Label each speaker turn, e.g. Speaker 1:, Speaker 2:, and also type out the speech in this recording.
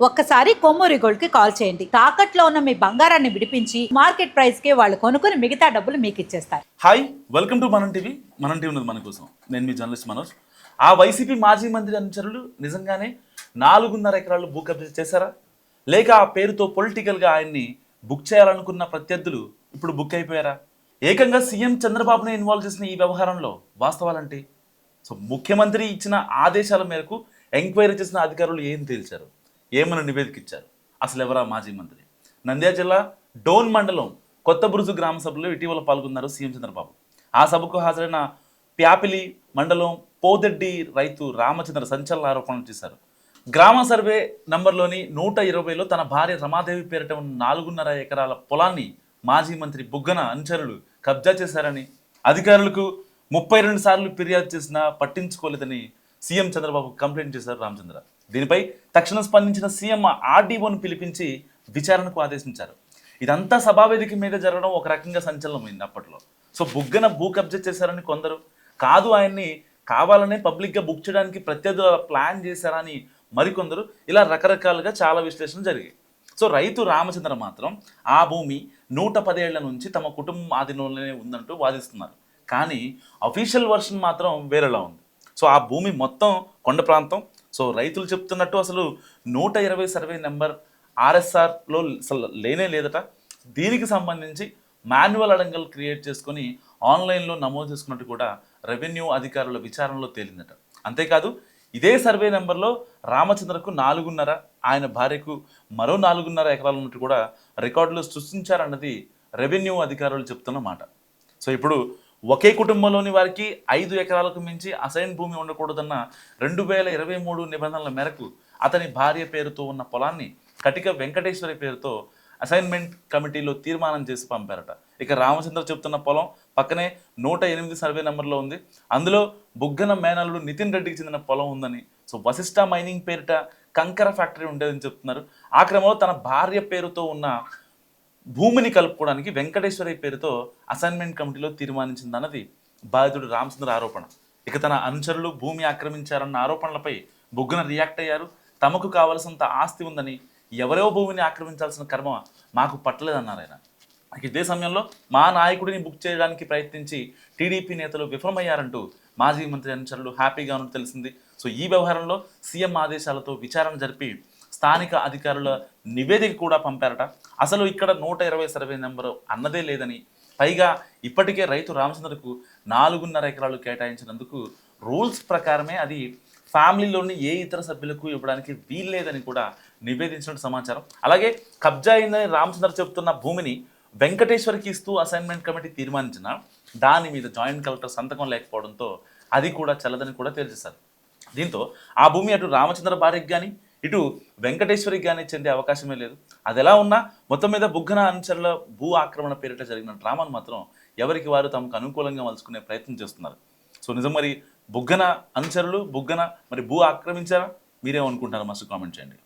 Speaker 1: ఒక్కసారి కొమ్మూరి గోల్డ్ కి కాల్ చేయండి. తాకట్లో ఉన్న మీ బంగారాన్ని విడిపించి మార్కెట్ ప్రైస్ కి వాళ్ళు కొనుక్కుని మిగతా డబ్బులు మీకు ఇచ్చేస్తారు.
Speaker 2: హాయ్, వెల్కమ్ టు మనం టీవీ. మనం టీవీ ఉన్నది మన కోసం. నేను మీ జర్నలిస్ట్ మనోజ్. ఆ వైసీపీ మాజీ మంత్రి అనుచరులు నిజంగానే 4.5 ఎకరాలు భూ కబ్జా చేశారా, లేక ఆ పేరుతో పొలిటికల్గా ఆయన్ని బుక్ చేయాలనుకున్న ప్రత్యర్థులు ఇప్పుడు బుక్ అయిపోయారా? ఏకంగా సీఎం చంద్రబాబుని ఇన్వాల్వ్ చేసిన ఈ వ్యవహారంలో వాస్తవాలంటే, ముఖ్యమంత్రి ఇచ్చిన ఆదేశాల మేరకు ఎంక్వైరీ చేసిన అధికారులు ఏం తేల్చారు, ఏమన్నా నివేదిక ఇచ్చారు, అసలు ఎవరా మాజీ మంత్రి? నంద్యాల జిల్లా డోన్ మండలం కొత్త బురుజు గ్రామ సభలో ఇటీవల పాల్గొన్నారు సీఎం చంద్రబాబు. ఆ సభకు హాజరైన ప్యాపిలి మండలం పోదెడ్డి రైతు రామచంద్ర సంచలన ఆరోపణలు చేశారు. గ్రామ సర్వే నంబర్లోని 120లో తన భార్య రమాదేవి పేరిట ఉన్న 4.5 ఎకరాల పొలాన్ని మాజీ మంత్రి బుగ్గన అనుచరులు కబ్జా చేశారని, అధికారులకు 32 సార్లు ఫిర్యాదు చేసినా పట్టించుకోలేదని సీఎం చంద్రబాబు కంప్లైంట్ చేశారు రామచంద్ర. దీనిపై తక్షణం స్పందించిన సీఎం ఆర్డీఓను పిలిపించి విచారణకు ఆదేశించారు. ఇదంతా సభావేదిక మీద జరగడం ఒక రకంగా సంచలనమైంది అప్పట్లో. బుగ్గన భూ కబ్జా చేశారని కొందరు, కాదు ఆయన్ని కావాలనే పబ్లిక్గా బుక్ చేయడానికి ప్రత్యర్థులు ప్లాన్ చేశారని మరికొందరు, ఇలా రకరకాలుగా చాలా విశ్లేషణలు జరిగాయి. రైతు రామచంద్ర మాత్రం ఆ భూమి 110 ఏళ్ల నుంచి తమ కుటుంబం ఆధీనంలోనే ఉందంటూ వాదిస్తున్నారు. కానీ అఫీషియల్ వర్షన్ మాత్రం వేరేలా ఉంది. ఆ భూమి మొత్తం కొండ ప్రాంతం. రైతులు చెప్తున్నట్టు అసలు 120 సర్వే నెంబర్ ఆర్ఎస్ఆర్లో అసలు లేనే లేదట. దీనికి సంబంధించి మాన్యువల్ అడంగల్ క్రియేట్ చేసుకొని ఆన్లైన్లో నమోదు చేసుకున్నట్టు కూడా రెవెన్యూ అధికారుల విచారణలో తేలిందట. అంతేకాదు, ఇదే సర్వే నెంబర్లో రామచంద్రకు 4.5, ఆయన భార్యకు మరో 4.5 ఎకరాలు ఉన్నట్టు కూడా రికార్డులు సృష్టించారన్నది రెవెన్యూ అధికారులు చెప్తున్న మాట. ఇప్పుడు ఒకే కుటుంబంలోని వారికి 5 ఎకరాలకు మించి అసైన్ భూమి ఉండకూడదన్న 2023 నిబంధనల మేరకు అతని భార్య పేరుతో ఉన్న పొలాన్ని కటిక వెంకటేశ్వరి పేరుతో అసైన్మెంట్ కమిటీలో తీర్మానం చేసి పంపారట. ఇక రామచంద్ర చెప్తున్న పొలం పక్కనే 108 సర్వే నెంబర్లో ఉంది. అందులో బుగ్గన మేనల్లుడు నితిన్ రెడ్డికి చెందిన పొలం ఉందని, వశిష్ట మైనింగ్ పేరిట కంకర ఫ్యాక్టరీ ఉండేదని చెప్తున్నారు. ఆ క్రమంలో తన భార్య పేరుతో ఉన్న భూమిని కలుపుకోవడానికి వెంకటేశ్వరి పేరుతో అసైన్మెంట్ కమిటీలో తీర్మానించిందన్నది బాధితుడు రామచంద్ర ఆరోపణ. ఇక తన అనుచరులు భూమి ఆక్రమించారన్న ఆరోపణలపై బుగ్గన రియాక్ట్ అయ్యారు. తమకు కావలసినంత ఆస్తి ఉందని, ఎవరో భూమిని ఆక్రమించాల్సిన కర్మ మాకు పట్టలేదన్నారు ఆయన. ఇదే సమయంలో మా నాయకుడిని బుక్ చేయడానికి ప్రయత్నించి టీడీపీ నేతలు విఫలమయ్యారంటూ మాజీ మంత్రి అనుచరులు హ్యాపీగా ఉన్నట్టు తెలిసింది. ఈ వ్యవహారంలో సీఎం ఆదేశాలతో విచారణ జరిపి స్థానిక అధికారుల నివేదిక కూడా పంపారట. అసలు ఇక్కడ 120 సర్వే నెంబరు అన్నదే లేదని, పైగా ఇప్పటికే రైతు రామచంద్రకు 4.5 ఎకరాలు కేటాయించినందుకు రూల్స్ ప్రకారమే అది ఫ్యామిలీలోని ఏ ఇతర సభ్యులకు ఇవ్వడానికి వీల్లేదని కూడా నివేదించినట్టు సమాచారం. అలాగే కబ్జా అయిందని రామచంద్ర చెబుతున్న భూమిని వెంకటేశ్వరికి ఇస్తూ అసైన్మెంట్ కమిటీ తీర్మానించిన దాని మీద జాయింట్ కలెక్టర్ సంతకం లేకపోవడంతో అది కూడా చెల్లదని కూడా తేల్చేశారు. దీంతో ఆ భూమి అటు రామచంద్ర భార్యకి కానీ ఇటు వెంకటేశ్వరికి కానీ చెందే అవకాశమే లేదు. అది ఎలా ఉన్నా మొత్తం మీద బుగ్గన అనుచరుల భూ ఆక్రమణ పేరిట జరిగిన డ్రామాను మాత్రం ఎవరికి వారు తమకు అనుకూలంగా మలుచుకునే ప్రయత్నం చేస్తున్నారు. నిజం మరి బుగ్గన అనుచరులు బుగ్గన మరి భూ ఆక్రమించారా? మీరేమనుకుంటారో మస్తు కామెంట్ చేయండి.